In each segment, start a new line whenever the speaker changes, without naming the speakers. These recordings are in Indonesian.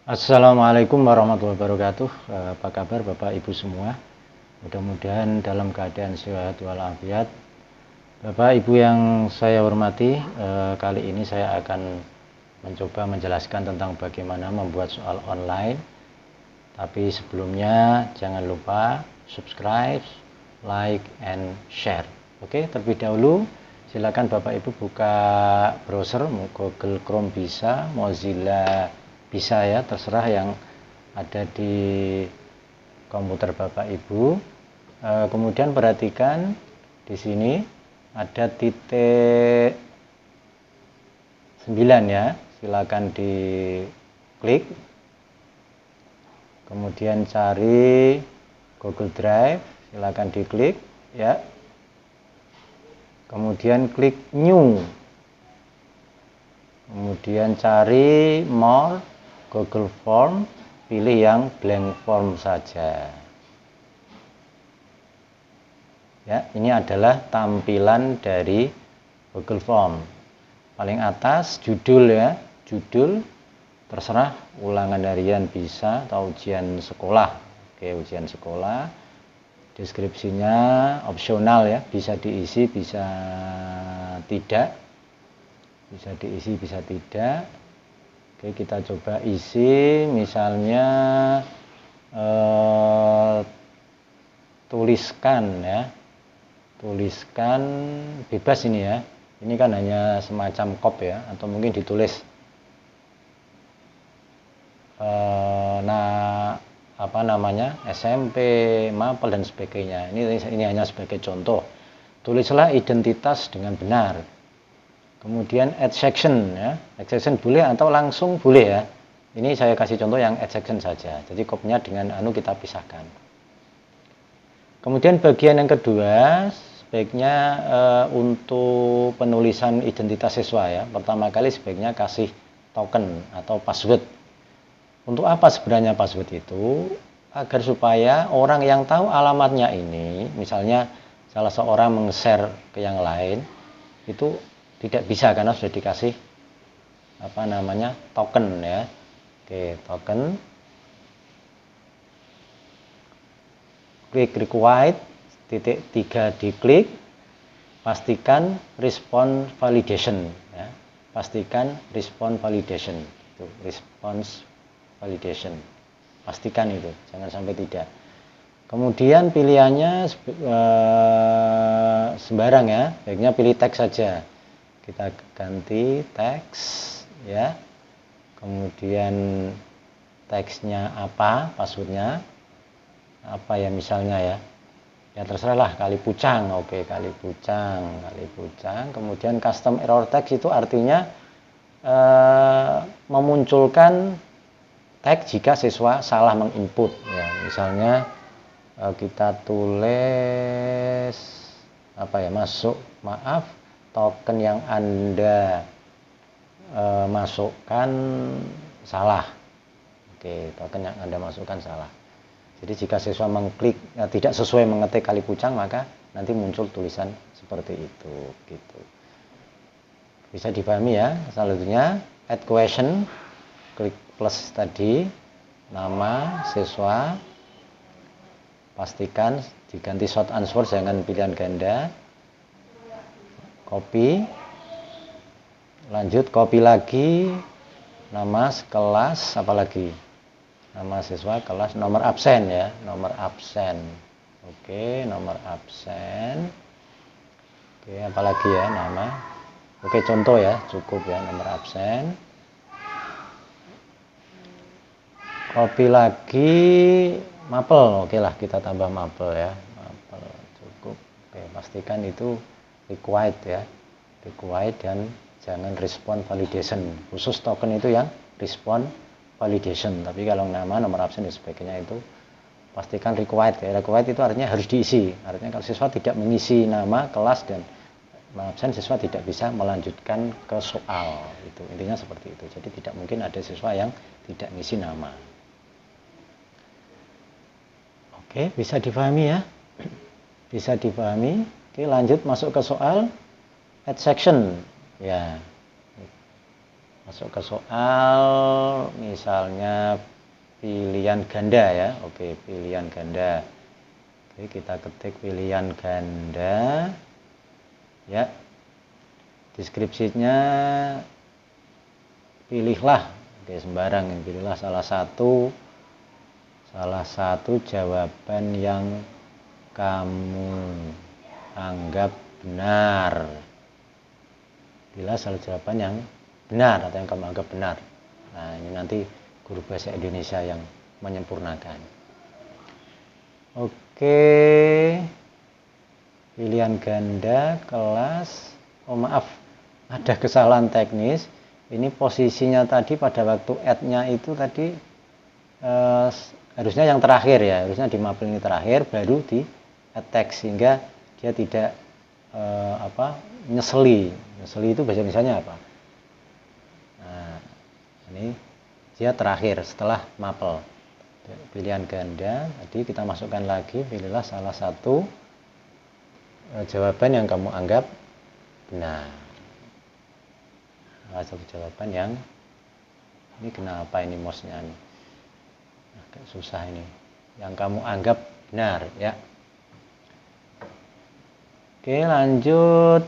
Assalamualaikum warahmatullahi wabarakatuh. Apa kabar Bapak Ibu semua? Mudah-mudahan dalam keadaan sehat walafiat. Bapak Ibu yang saya hormati, kali ini saya akan mencoba menjelaskan tentang bagaimana membuat soal online. Tapi sebelumnya jangan lupa subscribe, like, and share. Oke, terlebih dahulu silakan Bapak Ibu buka browser, Google Chrome bisa, Mozilla bisa ya, terserah yang ada di komputer Bapak Ibu. Kemudian perhatikan di sini ada titik 9 ya, silakan diklik. Kemudian cari Google Drive, silakan diklik ya. Kemudian klik New. Kemudian cari More, Google Form, pilih yang blank form saja. Ya, ini adalah tampilan dari Google Form. Paling atas judul ya, judul terserah ulangan harian bisa atau ujian sekolah. Oke, ujian sekolah. Deskripsinya opsional ya, bisa diisi, bisa tidak. Bisa diisi, bisa tidak. Oke, kita coba isi, misalnya tuliskan ya, tuliskan bebas ini ya. Ini kan hanya semacam kop ya, atau mungkin ditulis apa namanya, SMP, mapel dan sebagainya. Ini hanya sebagai contoh. Tulislah identitas dengan benar. Kemudian add section ya, add section boleh atau langsung boleh ya. Ini saya kasih contoh yang add section saja. Jadi kopnya dengan kita pisahkan. Kemudian bagian yang kedua, sebaiknya untuk penulisan identitas siswa ya. Pertama kali sebaiknya kasih token atau password. Untuk apa sebenarnya password itu? Agar supaya orang yang tahu alamatnya ini, misalnya salah seorang meng-share ke yang lain, itu tidak bisa karena sudah dikasih apa namanya, token ya. Oke, token. Klik required, titik 3 diklik, pastikan response validation ya. Pastikan response validation. Itu response validation. Pastikan itu, jangan sampai tidak. Kemudian pilihannya sembarang ya, baiknya pilih teks saja. Kita ganti teks ya. Kemudian teksnya apa, passwordnya apa ya misalnya ya. Ya terserah lah, kali pucang. Oke, kali pucang. Kemudian custom error text itu artinya memunculkan teks jika siswa salah menginput ya. Misalnya kita tulis apa ya, token yang Anda masukkan salah. Oke, token yang Anda masukkan salah. Jadi jika siswa mengklik tidak sesuai mengetik kali pucang, maka nanti muncul tulisan seperti itu gitu. Bisa dipahami ya. Selanjutnya add question, klik plus tadi, nama siswa, pastikan diganti short answer, jangan pilihan ganda. Copy, lanjut copy lagi, nama kelas, apalagi nama siswa, kelas, nomor absen ya, nomor absen. Oke, nomor absen. Oke, apalagi ya, nama. Oke, contoh ya, cukup ya, nomor absen. Copy lagi, mapel. Oke lah, kita tambah mapel ya, mapel cukup. Oke, pastikan itu required ya, required, dan jangan respon validation. Khusus token itu yang respon validation, tapi kalau nama, nomor absen dan sebagainya itu pastikan required ya. Required itu artinya harus diisi, artinya kalau siswa tidak mengisi nama, kelas, dan absen, siswa tidak bisa melanjutkan ke soal. Itu intinya seperti itu. Jadi tidak mungkin ada siswa yang tidak mengisi nama. Oke, bisa dipahami ya, bisa dipahami. Oke, lanjut masuk ke soal add section ya. Masuk ke soal, misalnya pilihan ganda ya. Oke, pilihan ganda. Oke, kita ketik pilihan ganda. Ya. Deskripsinya pilihlah. Oke, sembarang, pilihlah salah satu jawaban yang kamu anggap benar. Pilihlah salah jawaban yang benar atau yang kamu anggap benar. Nah, ini nanti guru bahasa Indonesia yang menyempurnakan. Oke. Pilihan ganda kelas. Oh maaf, ada kesalahan teknis. Ini posisinya tadi pada waktu add-nya itu tadi harusnya yang terakhir ya, harusnya di mapel ini terakhir, baru di add text, sehingga dia tidak nyeseli itu bahasa Indonesianya apa. Nah, ini dia terakhir setelah mapel. Pilihan ganda tadi kita masukkan lagi, pilihlah salah satu jawaban yang kamu anggap benar. Salah satu jawaban yang, ini kenapa ini mouse-nya nih agak susah ini, yang kamu anggap benar ya. Oke, lanjut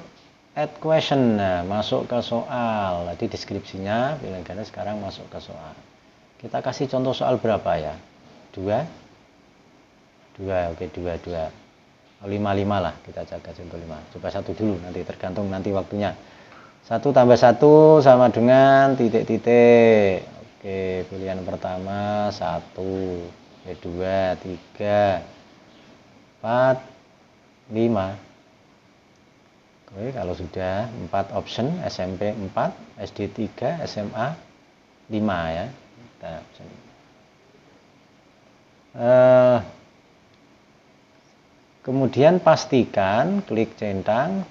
add question. Nah, masuk ke soal. Tadi deskripsinya pilihan ganda, sekarang masuk ke soal. Kita kasih contoh soal berapa ya? 2. Oke, 2. 5 lah, kita jaga contoh 5. Coba 1 dulu, nanti tergantung nanti waktunya. 1 tambah 1 sama dengan titik-titik. Oke, pilihan pertama 1, kedua 3, 4, 5. Oke, kalau sudah 4 option, SMP 4, SD 3, SMA 5 ya. Kita option. Kemudian pastikan, klik centang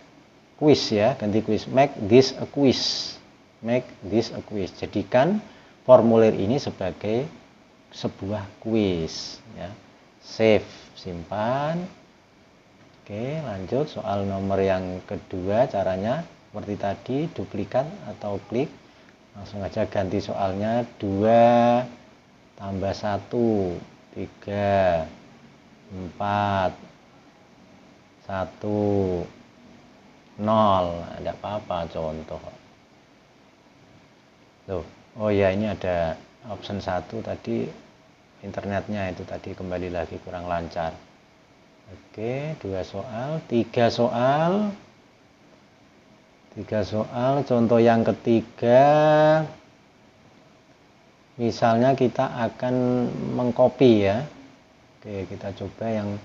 quiz ya, ganti quiz. Make this a quiz. Jadikan formulir ini sebagai sebuah quiz ya. Save, simpan. Oke, lanjut soal nomor yang kedua. Caranya seperti tadi, duplikat atau klik. Langsung aja ganti soalnya. 2 tambah 1, 3, 4, 1, 0. Tidak apa-apa, contoh. Loh, oh ya, ini ada option 1 tadi, internetnya itu tadi kembali lagi kurang lancar. Oke, 2 soal, 3 soal. 3 soal, contoh yang ketiga. Misalnya kita akan mengcopy ya. Oke, kita coba yang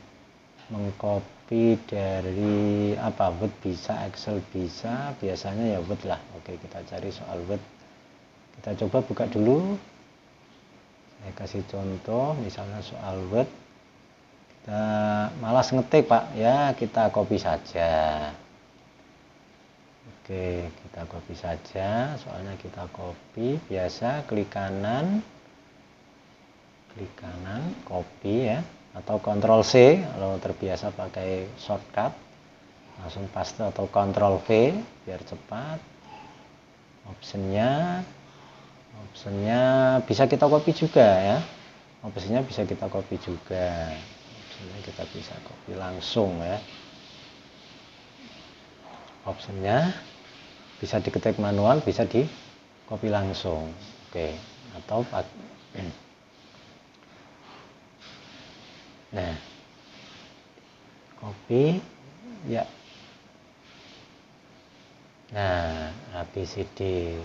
mengcopy dari apa? Word bisa, Excel bisa, biasanya ya Word lah. Oke, kita cari soal Word. Kita coba buka dulu. Saya kasih contoh, misalnya soal Word. Kita malas ngetik Pak, ya kita copy saja. Oke, kita copy saja, soalnya kita copy, biasa klik kanan, copy ya, atau Ctrl C kalau terbiasa pakai shortcut, langsung paste atau Ctrl V biar cepat. Optionnya bisa kita copy juga ya, optionnya bisa kita copy juga. Kita bisa copy langsung ya, optionnya bisa diketik manual, bisa di copy langsung. Oke, atau nah, copy ya. Nah, ABCD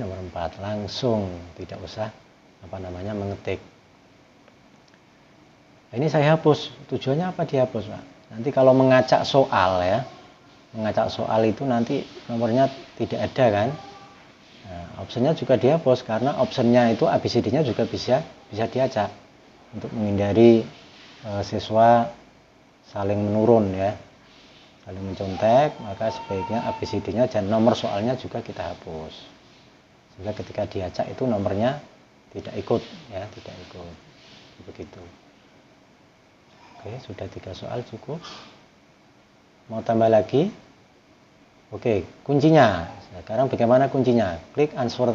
nomor 4 langsung, tidak usah mengetik. Ini saya hapus. Tujuannya apa dihapus, Pak? Nanti kalau mengacak soal ya, itu nanti nomornya tidak ada kan. Nah, optionnya juga dihapus karena optionnya itu ABCD-nya juga bisa diacak untuk menghindari siswa saling menurun ya, saling mencontek. Maka sebaiknya ABCD-nya dan nomor soalnya juga kita hapus, sehingga ketika diacak itu nomornya tidak ikut ya, begitu. Oke, sudah 3 soal cukup. Mau tambah lagi? Oke, kuncinya. Sekarang bagaimana kuncinya? Klik answer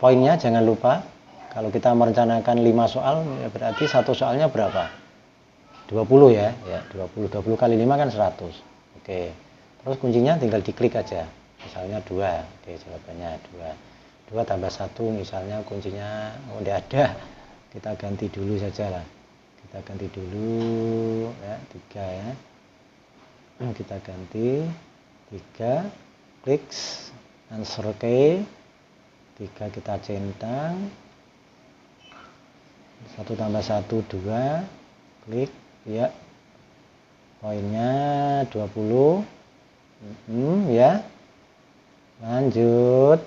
poinnya, jangan lupa. Kalau kita merencanakan 5 soal, ya berarti satu soalnya berapa? 20 ya, 20 kali 5 kan 100. Oke, terus kuncinya tinggal diklik aja. Misalnya 2, oke jawabannya 2. 2 tambah 1 misalnya kuncinya, udah ada. Kita ganti dulu saja lah. Kita ganti dulu, ya 3 ya. Kita ganti 3, klik answer key, 3 kita centang, 1 tambah 1 2, klik ya, poinnya 20. Ya lanjut,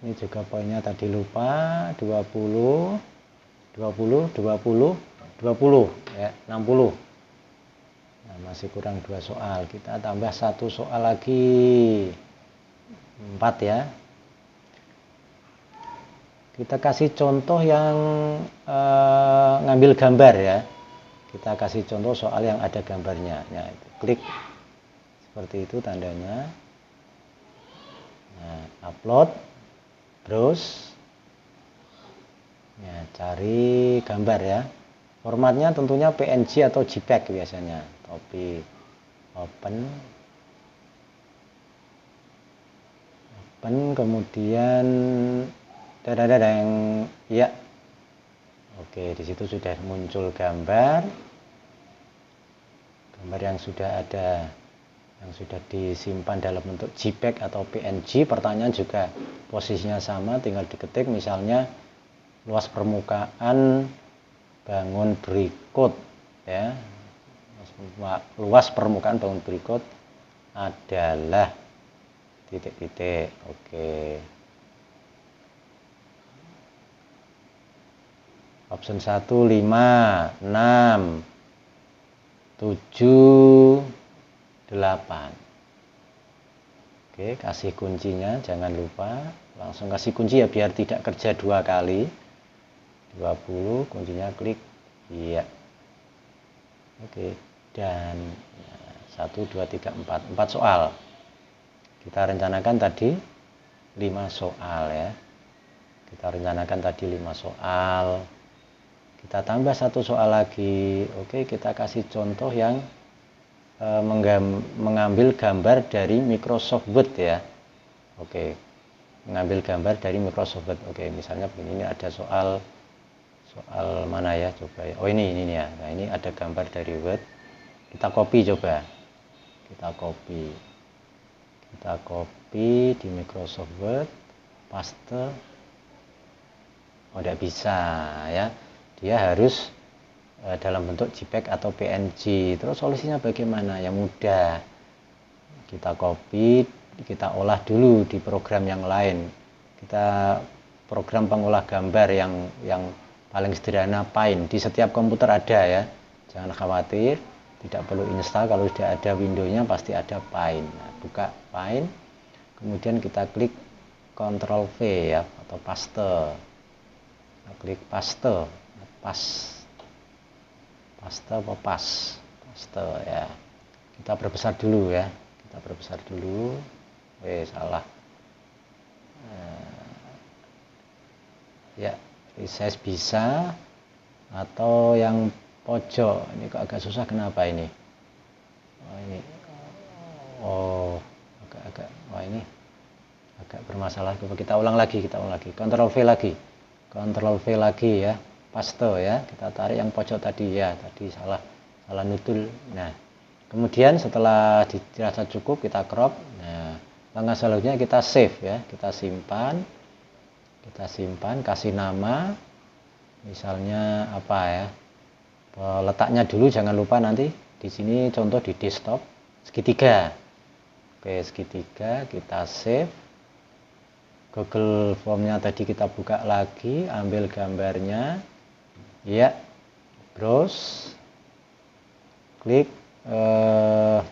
ini juga poinnya tadi lupa, 20 ya, 60. Nah, masih kurang 2 soal, kita tambah 1 soal lagi, 4 ya. Kita kasih contoh yang ngambil gambar ya. Kita kasih contoh soal yang ada gambarnya. Ya, klik seperti itu tandanya. Nah, upload, browse. Ya, cari gambar ya. Formatnya tentunya PNG atau JPEG biasanya. Topik, open, kemudian dadadadang, ya. Oke, di situ sudah muncul gambar yang sudah ada, yang sudah disimpan dalam bentuk JPEG atau PNG. Pertanyaan juga posisinya sama, tinggal diketik misalnya luas permukaan bangun berikut ya. Luas permukaan bangun berikut adalah titik-titik. Oke. Option 1 5, 6, 7, 8. Oke, kasih kuncinya, jangan lupa langsung kasih kunci ya biar tidak kerja 2 kali. 20, kuncinya klik iya. Oke, dan 1 2 3 4 soal. Kita rencanakan tadi 5 soal ya. Kita rencanakan tadi 5 soal. Kita tambah 1 soal lagi. Oke, kita kasih contoh yang mengambil gambar dari Microsoft Word ya. Oke, mengambil gambar dari Microsoft Word. Oke, misalnya begini, ini ada soal mana ya, coba ya. Oh ini ya. Nah, ini ada gambar dari Word. Kita copy coba. Kita copy di Microsoft Word, paste. Oh, tidak bisa ya. Dia harus dalam bentuk JPEG atau PNG. Terus solusinya bagaimana? Ya mudah. Kita copy, kita olah dulu di program yang lain. Kita program pengolah gambar yang paling sederhana, Paint. Di setiap komputer ada ya. Jangan khawatir, tidak perlu install. Kalau sudah ada Windows-nya pasti ada Paint. Nah, buka Paint. Kemudian kita klik Ctrl V ya, atau paste. Kita klik paste ya. Kita perbesar dulu ya. Salah. Ya, resize bisa, atau yang pojok ini kok agak susah, kenapa ini? Ini agak bermasalah. Kita ulang lagi. Ctrl V lagi ya, paste ya. Kita tarik yang pojok tadi ya, tadi salah nutul. Nah, kemudian setelah dirasa cukup kita crop. Nah, langkah selanjutnya kita save ya, kita simpan, kasih nama, misalnya apa ya, letaknya dulu jangan lupa nanti di sini contoh di desktop segitiga. Oke, segitiga, kita save. Google Formnya tadi kita buka lagi, ambil gambarnya ya, browse, klik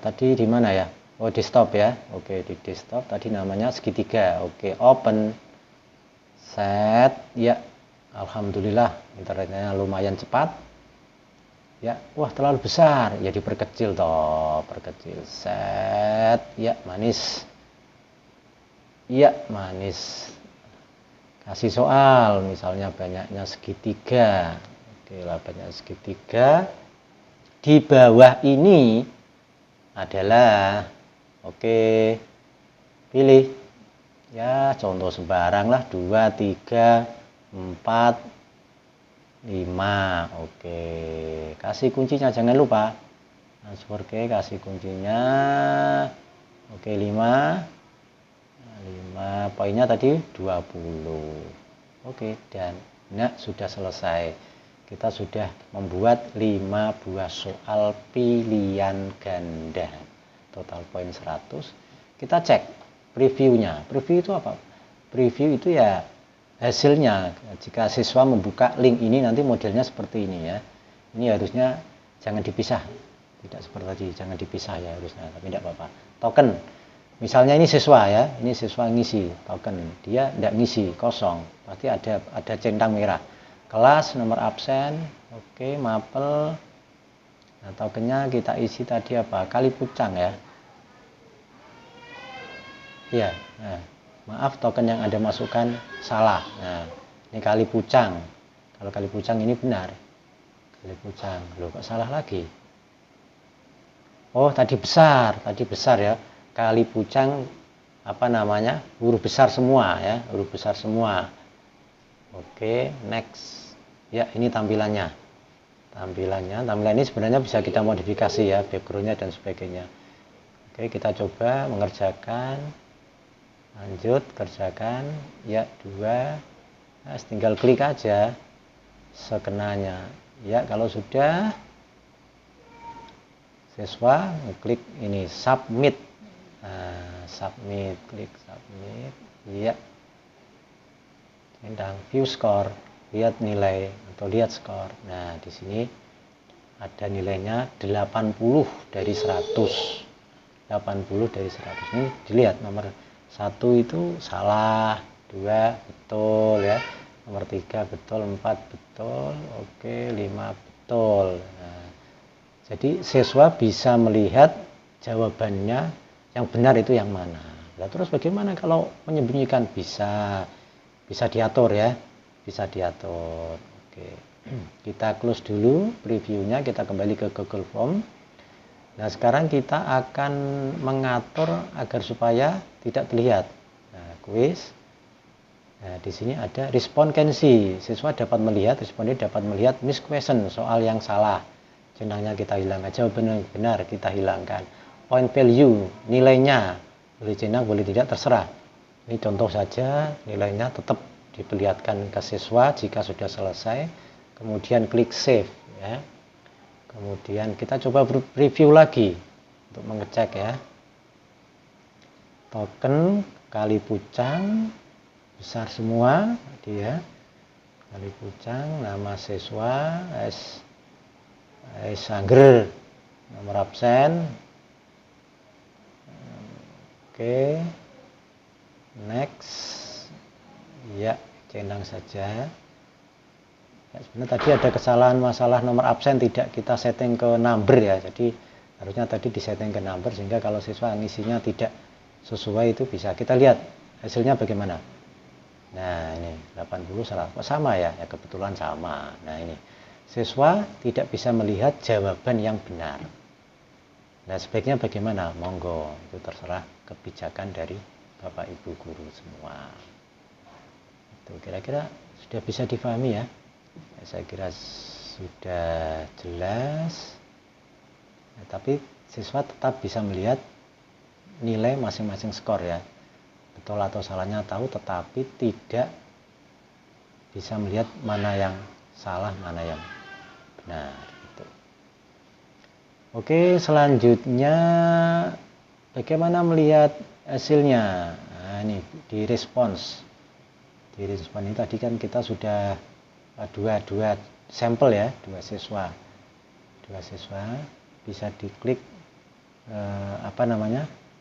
tadi di mana ya? Oh, desktop ya. Oke, di desktop tadi namanya segitiga. Oke, open, set ya. Alhamdulillah internetnya lumayan cepat. Ya, wah terlalu besar, ya diperkecil toh, perkecil, set, ya manis, ya manis. Kasih soal, misalnya banyaknya segitiga, oke lah banyak segitiga, di bawah ini adalah, oke, pilih, ya contoh sembarang lah, 2, 3, 4, 5, oke, kasih kuncinya jangan lupa, oke kasih kuncinya, oke 5, 5 poinnya tadi 20, oke dan nah sudah selesai, kita sudah membuat 5 buah soal pilihan ganda, total poin 100. Kita cek previewnya. Preview itu apa? Preview itu ya hasilnya. Jika siswa membuka link ini nanti modelnya seperti ini ya. Ini harusnya jangan dipisah, tidak seperti tadi, jangan dipisah ya harusnya, tapi tidak apa-apa. Token, misalnya ini siswa ya, ini siswa ngisi token, dia tidak ngisi, kosong, pasti ada centang merah. Kelas, nomor absen, oke, mapel. Nah, tokennya kita isi tadi apa? Kali pucang ya. Iya, nah, maaf token yang ada masukkan salah. Nah, ini kali pucang. Kalau kali pucang ini benar. Kali pucang. Loh, kok salah lagi? Oh, tadi besar ya. Kali pucang apa namanya? Huruf besar semua ya, huruf besar semua. Oke, next. Ya, ini tampilannya. Tampilan ini sebenarnya bisa kita modifikasi ya, backgroundnya dan sebagainya. Oke, kita coba mengerjakan. Lanjut, kerjakan. Ya, 2. Nah, tinggal klik aja sekenanya. Ya, kalau sudah, siswa klik ini submit. Nah, submit, klik submit. Ya. Centang view score, lihat nilai atau lihat skor. Nah, di sini ada nilainya 80 dari 100. 80 dari 100. Ini dilihat nomor 1 itu salah, 2 betul ya, nomor 3 betul, 4 betul, oke 5 betul. Nah, jadi siswa bisa melihat jawabannya yang benar itu yang mana. Nah, terus bagaimana kalau menyembunyikan? Bisa diatur ya, bisa diatur. Oke, kita close dulu previewnya, kita kembali ke Google Form. Nah, sekarang kita akan mengatur agar supaya tidak terlihat. Nah, quiz. Nah, di sini ada respond can see. Siswa dapat melihat, responden dapat melihat miss question, soal yang salah. Centangnya kita hilangkan, jawaban benar kita hilangkan. Point value, nilainya boleh centang, boleh tidak, terserah. Ini contoh saja, nilainya tetap diperlihatkan ke siswa jika sudah selesai. Kemudian klik save ya. Kemudian kita coba review lagi untuk mengecek ya. Token kali pucang besar semua dia. Kali pucang, nama siswa S Angger, nomor absen. Oke. Next. Ya, centang saja. Ya, sebenarnya tadi ada kesalahan masalah nomor absen tidak kita setting ke number ya, jadi harusnya tadi disetting ke number sehingga kalau siswa ngisinya tidak sesuai itu bisa kita lihat hasilnya bagaimana. Nah ini 80 salah, kok sama ya? Ya kebetulan sama. Nah ini siswa tidak bisa melihat jawaban yang benar. Nah sebaiknya bagaimana? Monggo, itu terserah kebijakan dari Bapak Ibu guru semua. Itu kira-kira sudah bisa difahami ya. Saya kira sudah jelas, nah, tapi siswa tetap bisa melihat nilai masing-masing skor ya, betul atau salahnya tahu, tetapi tidak bisa melihat mana yang salah, mana yang benar gitu. Oke, selanjutnya bagaimana melihat hasilnya? Nah, ini di respons ini tadi kan kita sudah dua sampel ya, dua siswa bisa diklik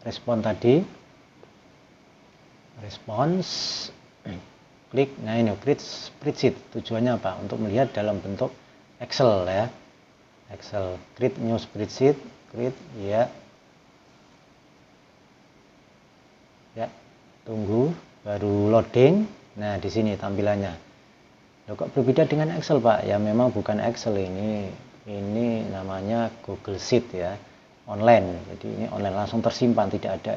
respon tadi, respons, klik. Nah ini create spreadsheet, tujuannya apa? Untuk melihat dalam bentuk Excel ya. Excel, create new spreadsheet, create, ya. Ya, tunggu, baru loading. Nah, di sini tampilannya. Loh, kok berbeda dengan Excel, Pak? Ya memang bukan Excel ini namanya Google Sheet ya, online. Jadi ini online, langsung tersimpan, tidak ada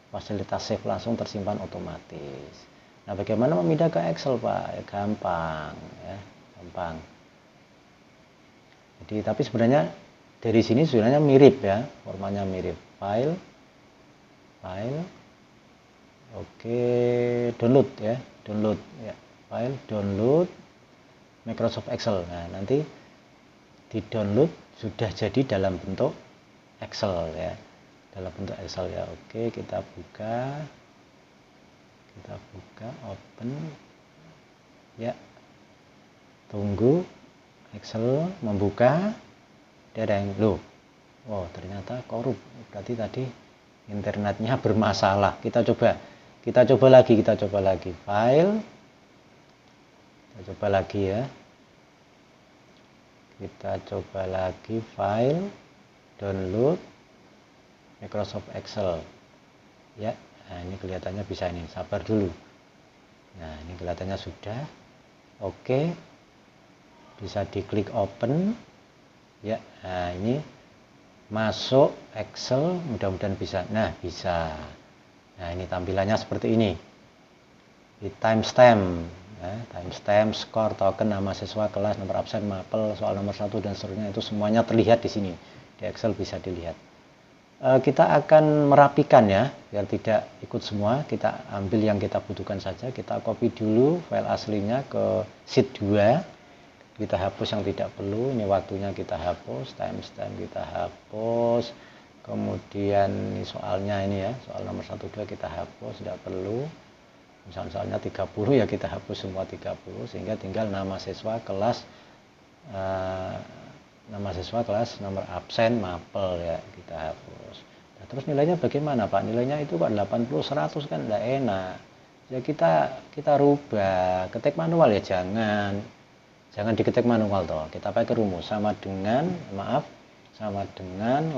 fasilitas save, langsung tersimpan otomatis. Nah, bagaimana memindah ke Excel, Pak? Ya, gampang ya, gampang. Jadi tapi sebenarnya dari sini sebenarnya mirip ya, formatnya mirip. File, oke, download ya, file, download Microsoft Excel. Nah, nanti di download sudah jadi dalam bentuk Excel ya, ya. Oke, kita buka, open ya, tunggu Excel membuka. Dia ada yang loh, wow, ternyata korup, berarti tadi internetnya bermasalah. Kita coba lagi, file, kita coba lagi ya, file, download Microsoft Excel ya. Nah, ini kelihatannya bisa, ini sabar dulu. Nah, ini kelihatannya sudah oke, bisa diklik open ya. Nah, ini masuk Excel, mudah-mudahan bisa. Nah, bisa. Nah, ini tampilannya seperti ini. Di timestamp ya, skor, token, nama siswa, kelas, nomor absen, mapel, soal nomor 1 dan seterusnya, itu semuanya terlihat di sini. Di Excel bisa dilihat. Kita akan merapikan ya, biar tidak ikut semua. Kita ambil yang kita butuhkan saja. Kita copy dulu file aslinya ke sheet 2. Kita hapus yang tidak perlu. Ini waktunya kita hapus, timestamp kita hapus. Kemudian ini soalnya ini ya, soal nomor 1, 2 kita hapus, tidak perlu. Misalnya 30 ya, kita hapus semua 30, sehingga tinggal nama siswa, kelas, nomor absen, mapel ya, kita hapus. Nah, terus nilainya bagaimana, Pak? Nilainya itu kok 80, 100 kan enggak enak. Ya kita rubah, ketik manual ya, jangan diketik manual toh. Kita pakai rumus sama dengan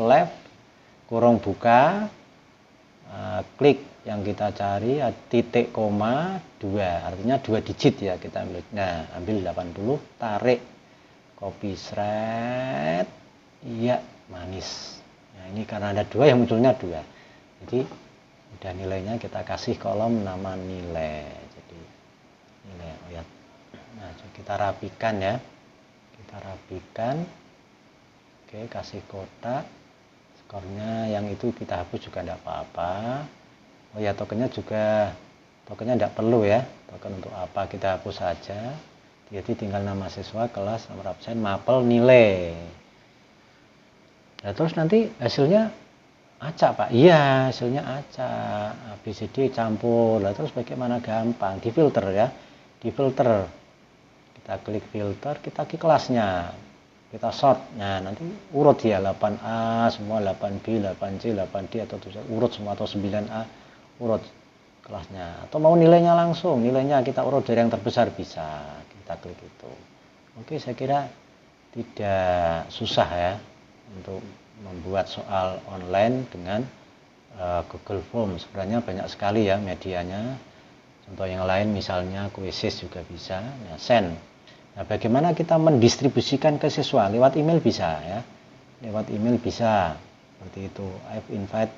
left kurung buka, klik yang kita cari, titik koma 2, artinya 2 digit ya kita ambil. Nah, ambil 80, tarik, copy, shred, iya, manis. Nah, ini karena ada 2 yang munculnya 2. Jadi udah nilainya kita kasih kolom nama nilai. Jadi nilai, oh ya. Nah, kita rapikan ya. Oke, kasih kotak. Skornya yang itu kita hapus juga tidak apa-apa. Oh ya, tokennya tidak perlu ya. Token untuk apa, kita hapus saja. Jadi tinggal nama siswa, kelas, nomor absen, mapel, nilai. Nah, terus nanti hasilnya acak, Pak. Iya, hasilnya acak. ABCD campur. Nah, terus bagaimana? Gampang. Di filter ya. Kita klik filter, kita klik kelasnya. Kita sort. Nah, nanti urut ya, 8A semua, 8B, 8C, 8D, atau urut semua, atau 9A urut kelasnya. Atau mau nilainya langsung, nilainya kita urut dari yang terbesar, bisa. Kita klik itu. Oke, saya kira tidak susah ya untuk membuat soal online dengan Google Form. Sebenarnya banyak sekali ya medianya. Contoh yang lain misalnya Quizzes juga bisa. Nah, send. Nah, bagaimana kita mendistribusikan ke siswa? Lewat email bisa ya. Seperti itu. I've invite.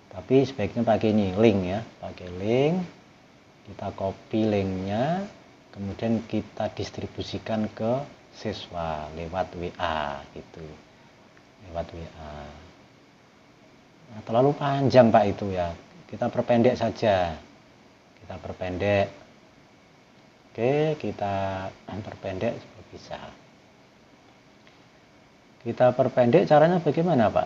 Tapi sebaiknya pakai ini, link ya. Pakai link. Kita copy linknya. Kemudian kita distribusikan ke siswa lewat WA gitu. Nah, terlalu panjang, Pak, itu ya. Kita perpendek saja. Oke, kita perpendek bisa. Kita perpendek caranya bagaimana, Pak?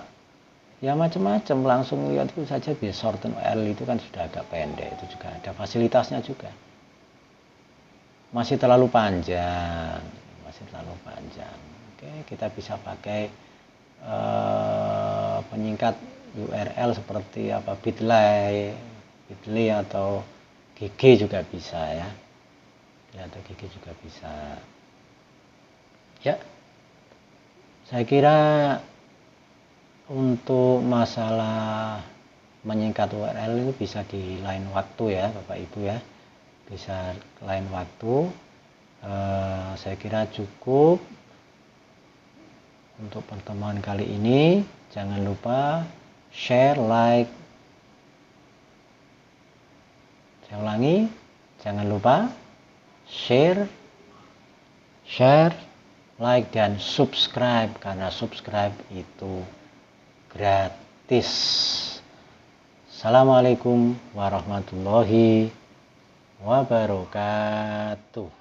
Ya macam-macam, langsung lihat itu saja, bisa shorten L itu kan sudah agak pendek, itu juga ada fasilitasnya juga. Masih terlalu panjang. Oke, kita bisa pakai penyingkat URL seperti apa, bit.ly atau GG juga bisa ya. Atau GG juga bisa. Ya. Saya kira untuk masalah menyingkat URL itu bisa di lain waktu ya Bapak Ibu ya, bisa lain waktu. Saya kira cukup untuk pertemuan kali ini. Jangan lupa share, like. Saya ulangi, jangan lupa share, like, dan subscribe, karena subscribe itu gratis. Assalamualaikum warahmatullahi wabarakatuh.